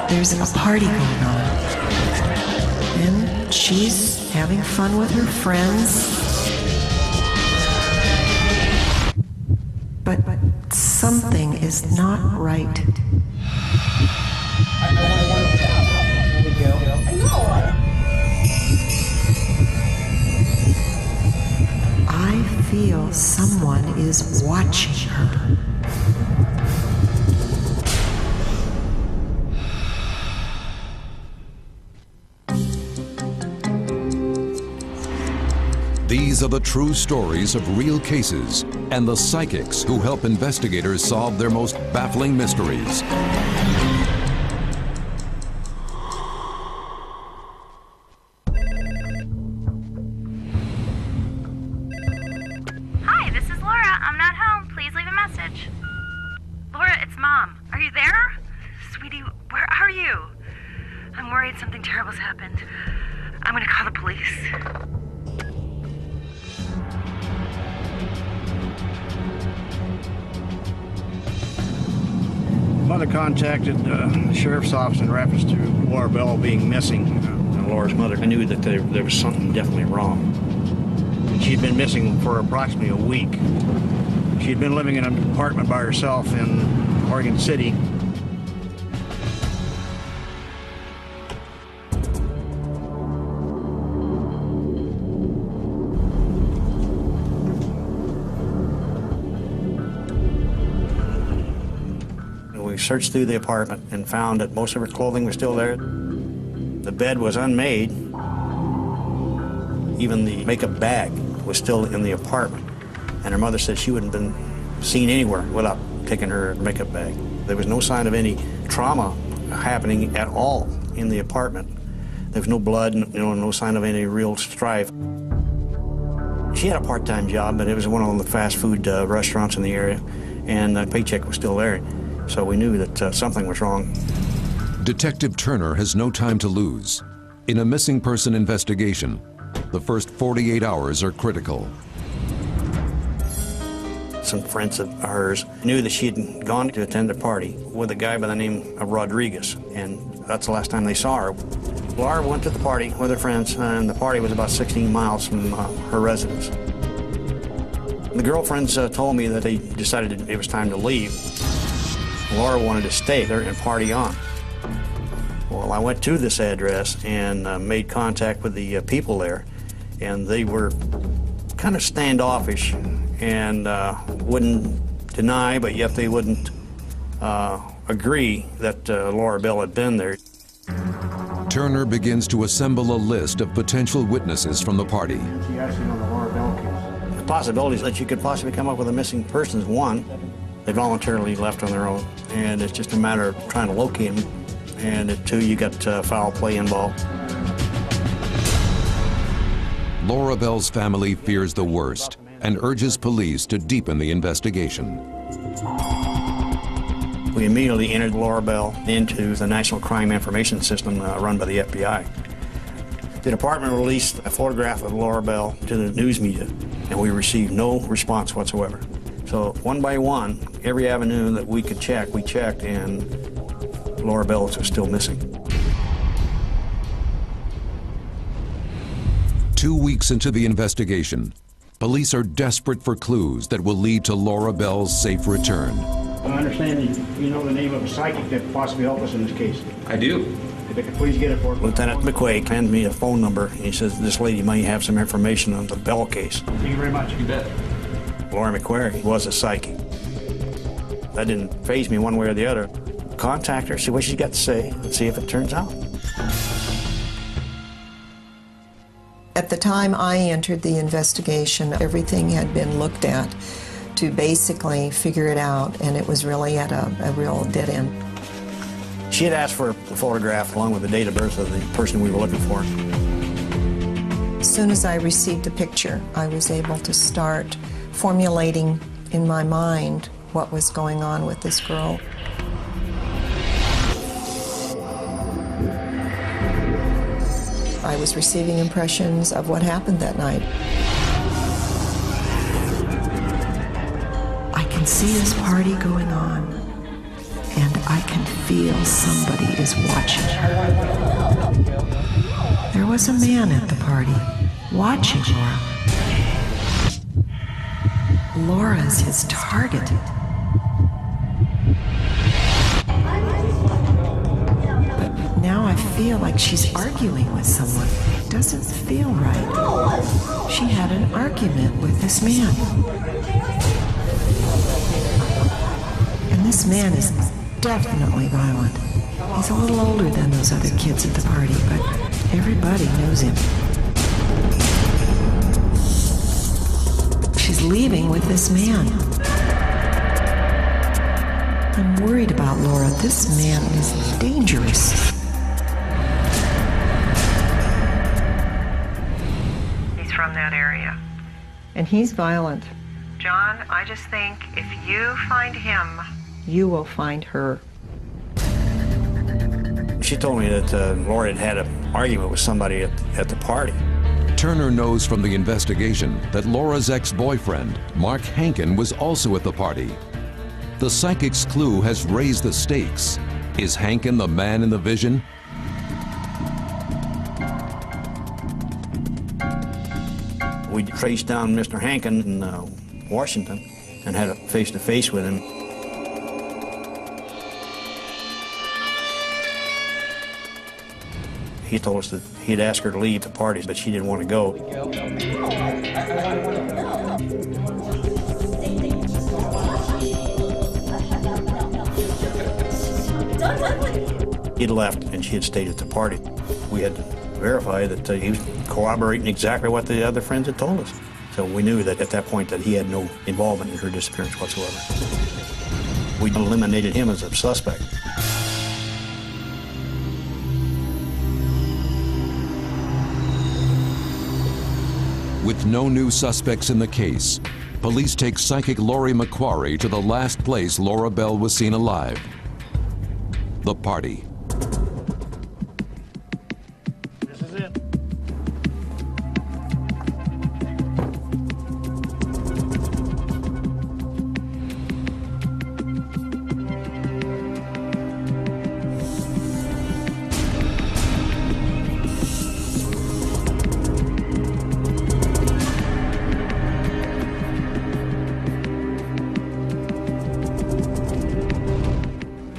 there's a party going on. And she's having fun with her friends. But something is not right. I feel someone is watching her. These are the true stories of real cases and the psychics who help investigators solve their most baffling mysteries. Hi, this is Laura. I'm not home. Please leave a message. Laura, it's Mom. Are you there? Sweetie, where are you? I'm worried something terrible's happened. I'm gonna call the police. Mother contacted the sheriff's office in reference to Laura Bell being missing. Laura's mother knew that there was something definitely wrong. She'd been missing for approximately a week. She'd been living in an apartment by herself in Oregon City. We searched through the apartment and found that most of her clothing was still there. The bed was unmade. Even the makeup bag was still in the apartment. And her mother said she wouldn't have been seen anywhere without taking her makeup bag. There was no sign of any trauma happening at all in the apartment. There was no blood, no sign of any real strife. She had a part-time job, but it was one of the fast food restaurants in the area, and the paycheck was still there. So we knew that something was wrong. Detective Turner has no time to lose. In a missing person investigation, the first 48 hours are critical. Some friends of hers knew that she had gone to attend a party with a guy by the name of Rodriguez, and that's the last time they saw her. Laura went to the party with her friends, and the party was about 16 miles from her residence. The girlfriends told me that they decided it was time to leave. Laura wanted to stay there and party on. Well, I went to this address and made contact with the people there, and they were kind of standoffish and wouldn't deny, but yet they wouldn't agree that Laura Bell had been there. Turner begins to assemble a list of potential witnesses from the party. The possibilities that you could possibly come up with a missing person is one. They voluntarily left on their own, and it's just a matter of trying to locate them. And at two, you got foul play involved. Laura Bell's family fears the worst and urges police to deepen the investigation. We immediately entered Laura Bell into the National Crime Information System run by the FBI. The department released a photograph of Laura Bell to the news media, and we received no response whatsoever. So one by one, every avenue that we could check, we checked, and Laura Bell was still missing. 2 weeks into the investigation, police are desperate for clues that will lead to Laura Bell's safe return. I understand you know the name of a psychic that could possibly help us in this case. I do. If I could please get it for us. Lieutenant McQuaig handed me a phone number. He says this lady might have some information on the Bell case. Thank you very much. You bet. Laura McQuarrie was a psychic. That didn't faze me one way or the other. Contact her, see what she's got to say, and see if it turns out. At the time I entered the investigation, everything had been looked at to basically figure it out, and it was really at a real dead end. She had asked for a photograph along with the date of birth of the person we were looking for. As soon as I received the picture, I was able to start formulating in my mind what was going on with this girl. I was receiving impressions of what happened that night. I can see this party going on. and I can feel somebody is watching her. There was a man at the party watching Laura. Laura's his target. But now I feel like she's arguing with someone. It doesn't feel right. She had an argument with this man. And this man is definitely violent. He's a little older than those other kids at the party, but everybody knows him. She's leaving with this man. I'm worried about Laura. This man is dangerous. He's from that area. And he's violent. John, I just think if you find him, You will find her. She told me that Laura had an argument with somebody at the party. Turner knows from the investigation that Laura's ex-boyfriend, Mark Hankin, was also at the party. The psychic's clue has raised the stakes. Is Hankin the man in the vision? We traced down Mr. Hankin in Washington and had a face-to-face with him. He told us that he'd asked her to leave the party, but she didn't want to go. He'd left and she had stayed at the party. We had to verify that he was corroborating exactly what the other friends had told us. So we knew that at that point that he had no involvement in her disappearance whatsoever. We eliminated him as a suspect. With no new suspects in the case, police take psychic Lori McQuarrie to the last place Laura Bell was seen alive. The party. This is it.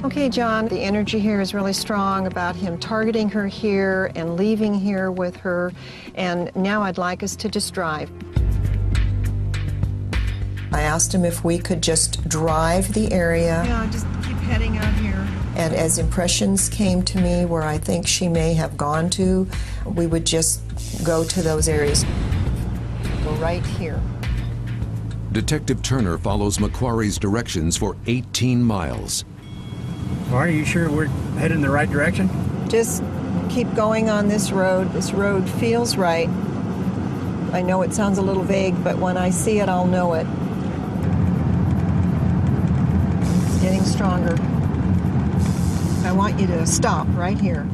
Okay, John, the energy here is really strong about him targeting her here and leaving here with her. And now I'd like us to just drive. I asked him if we could just drive the area. yeah, just keep heading out here. And as impressions came to me where I think she may have gone to, we would just go to those areas. Go right here. Detective Turner follows McQuarrie's directions for 18 miles. Are you sure we're headed in the right direction? Just keep going on this road. This road feels right. I know it sounds a little vague, but when I see it, I'll know it. It's getting stronger. I want you to stop right here.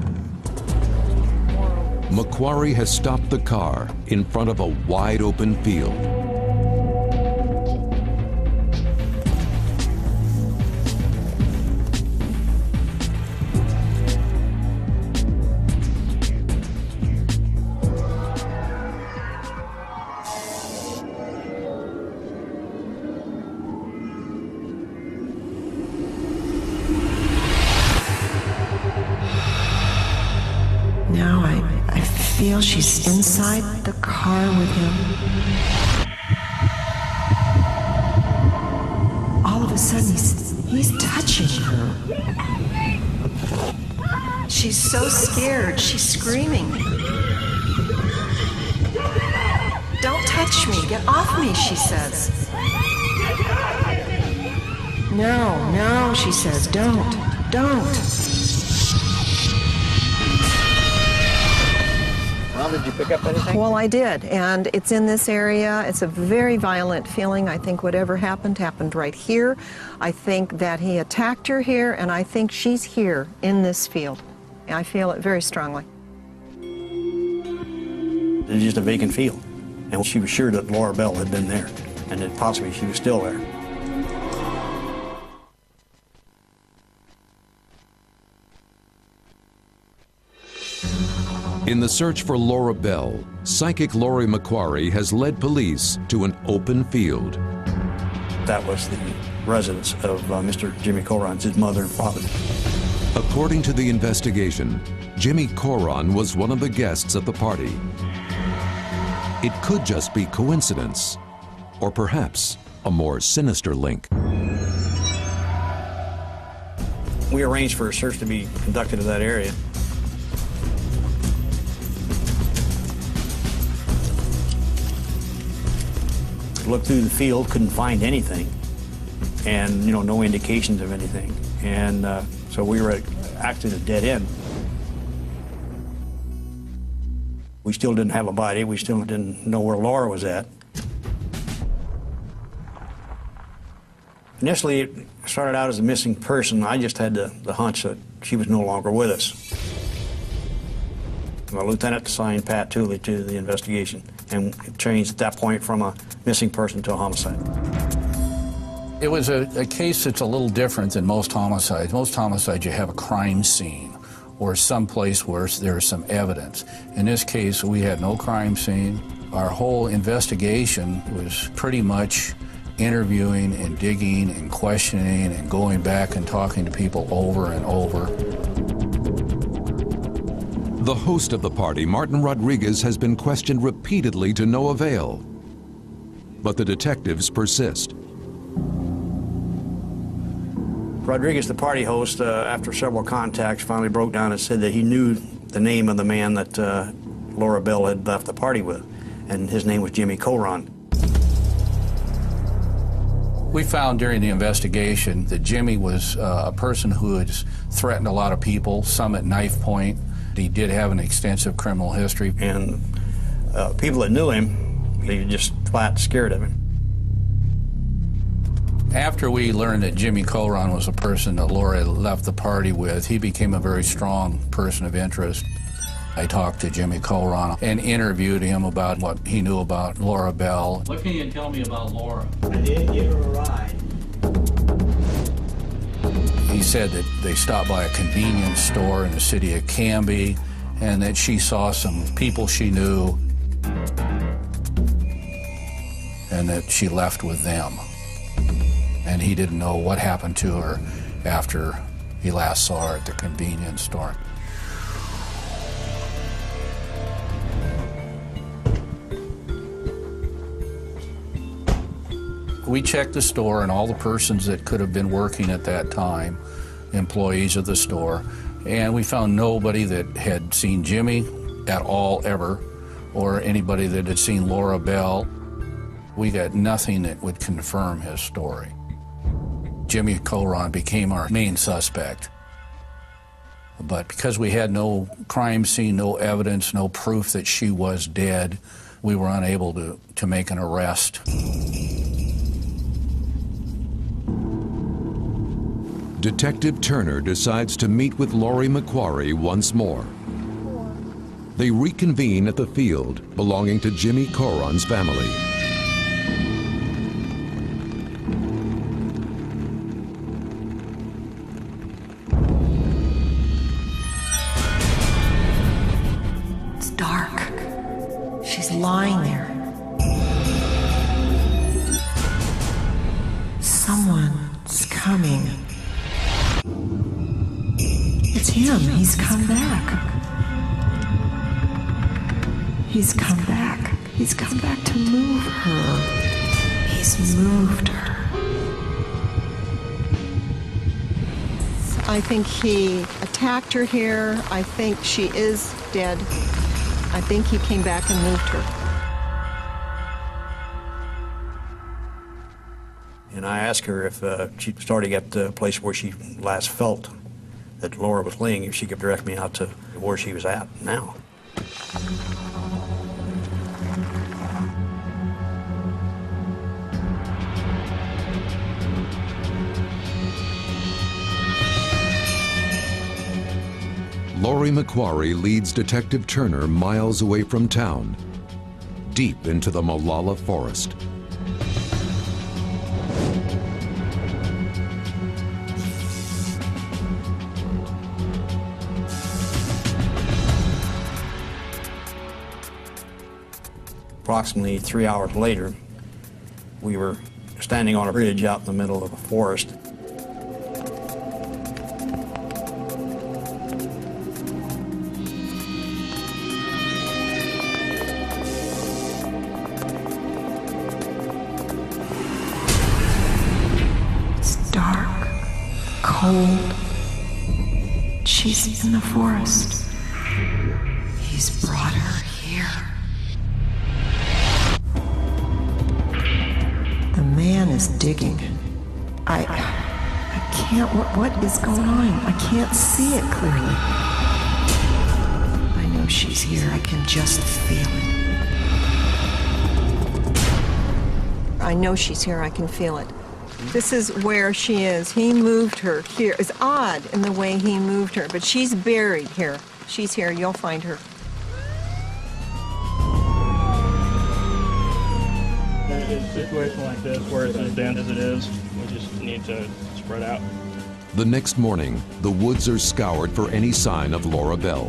McQuarrie has stopped the car in front of a wide open field. Now I feel she's inside the car with him. All of a sudden, he's touching her. She's so scared. She's screaming. Don't touch me. Get off me, she says. No, she says. Don't. Well, did you pick up anything? Well, I did, and it's in this area. It's a very violent feeling. I think whatever happened right here. I think that he attacked her here, and I think she's here in this field. I feel it very strongly. It was just a vacant field. And she was sure that Laura Bell had been there, and that possibly she was still there. In the search for Laura Bell, psychic Lori McQuarrie has led police to an open field. That was the residence of Mr. Jimmy Coron, his mother and father. According to the investigation, Jimmy Coron was one of the guests at the party. It could just be coincidence, or perhaps a more sinister link. We arranged for a search to be conducted in that area. Looked through the field, couldn't find anything, and no indications of anything. And so we were actually at a dead end. We still didn't have a body. We still didn't know where Laura was at. Initially, it started out as a missing person. I just had the hunch that she was no longer with us. The lieutenant assigned Pat Tooley to the investigation, and it changed at that point from a missing person to a homicide. It was a case that's a little different than most homicides. Most homicides, you have a crime scene or some place where there's some evidence. In this case, we had no crime scene. Our whole investigation was pretty much interviewing and digging and questioning and going back and talking to people over and over. The host of the party, Martin Rodriguez, has been questioned repeatedly to no avail. But the detectives persist. Rodriguez, the party host, after several contacts, finally broke down and said that he knew the name of the man that Laura Bell had left the party with, and his name was Jimmy Coron. We found during the investigation that Jimmy was a person who had threatened a lot of people, some at knife point. He did have an extensive criminal history. And people that knew him, they were just flat scared of him. After we learned that Jimmy Coron was a person that Laura had left the party with, he became a very strong person of interest. I talked to Jimmy Coron and interviewed him about what he knew about Laura Bell. What can you tell me about Laura? I did give her a ride. He said that they stopped by a convenience store in the city of Canby and that she saw some people she knew and that she left with them. And he didn't know what happened to her after he last saw her at the convenience store. We checked the store and all the persons that could have been working at that time, employees of the store, and we found nobody that had seen Jimmy at all ever, or anybody that had seen Laura Bell. We got nothing that would confirm his story. Jimmy Coron became our main suspect. But because we had no crime scene, no evidence, no proof that she was dead, we were unable to make an arrest. Detective Turner decides to meet with Lori McQuarrie once more. They reconvene at the field belonging to Jimmy Coron's family. It's dark. She's lying there. Someone's coming. It's him. He's come back. He's come back. He's come back to move her. He's moved her. I think he attacked her here. I think she is dead. I think he came back and moved her. And I asked her if she started at the place where she last felt that Laura was laying, if she could direct me out to where she was at now. Lori McQuarrie leads Detective Turner miles away from town, deep into the Molalla forest. approximately 3 hours later, we were standing on a bridge out in the middle of a forest. It's dark, cold. She's in the forest. He's brought her here. The man is digging. I can't, what is going on? I can't see it clearly. I know she's here. I can just feel it. I know she's here. I can feel it. This is where she is. He moved her here. It's odd in the way he moved her, but she's buried here. She's here. You'll find her. In a situation like this, where it's as dense as it is, we just need to spread out. The next morning, the woods are scoured for any sign of Laura Bell.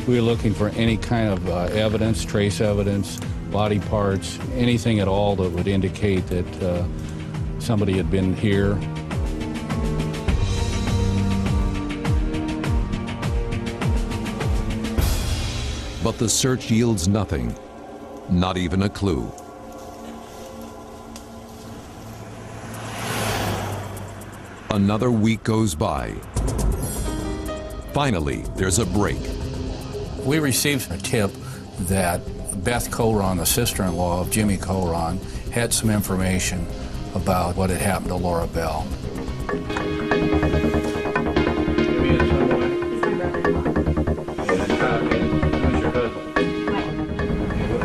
We were looking for any kind of evidence, trace evidence, body parts, anything at all that would indicate that somebody had been here. But the search yields nothing, not even a clue. Another week goes by. Finally, there's a break. We received a tip that Beth Coron, the sister-in-law of Jimmy Coron, had some information about what had happened to Laura Bell.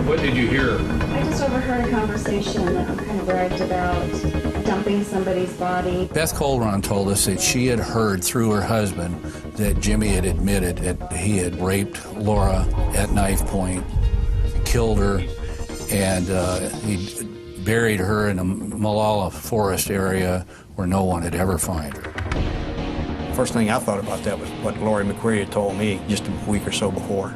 What did you hear? I just overheard a conversation kind of bragged about dumping somebody's body. Beth Coron told us that she had heard through her husband that Jimmy had admitted that he had raped Laura at knife point, killed her, and he buried her in a Malala forest area where no one had ever found her. First thing I thought about that was what Laurie McQuarrie had told me just a week or so before.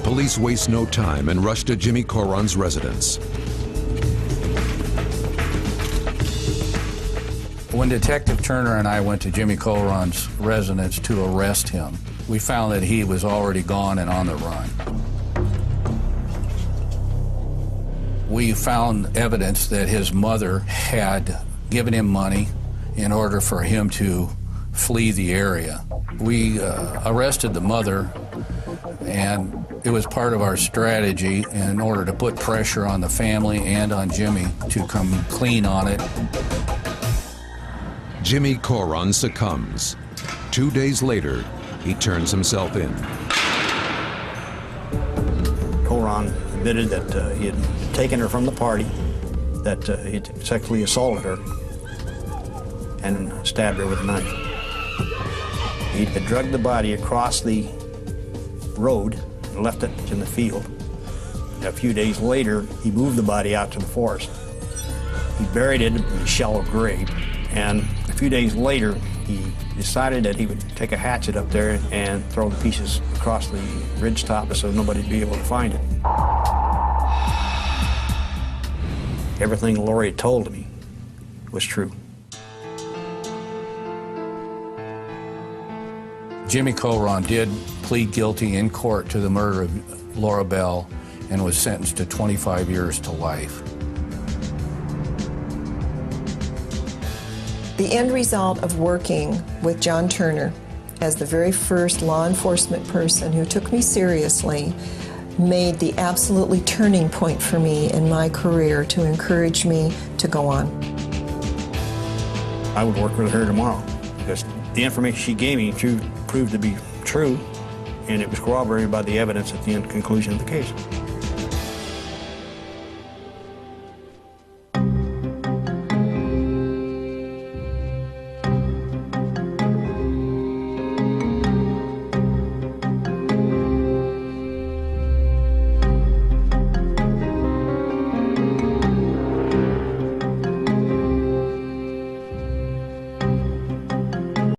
Police waste no time and rush to Jimmy Coron's residence. When Detective Turner and I went to Jimmy Coron's residence to arrest him, we found that he was already gone and on the run. We found evidence that his mother had given him money in order for him to flee the area. We arrested the mother, and it was part of our strategy in order to put pressure on the family and on Jimmy to come clean on it. Jimmy Coron succumbs. 2 days later, he turns himself in. Coron admitted that he had taken her from the party, that he had sexually assaulted her, and stabbed her with a knife. He had dragged the body across the road and left it in the field. A few days later, he moved the body out to the forest. He buried it in a shallow grave, and a few days later, he decided that he would take a hatchet up there and throw the pieces across the ridge top so nobody'd be able to find it. Everything Laurie had told me was true. Jimmy Coron did plead guilty in court to the murder of Laura Bell and was sentenced to 25 years to life. The end result of working with John Turner as the very first law enforcement person who took me seriously made the absolutely turning point for me in my career to encourage me to go on. I would work with her tomorrow because the information she gave me proved to be true, and it was corroborated by the evidence at the end conclusion of the case.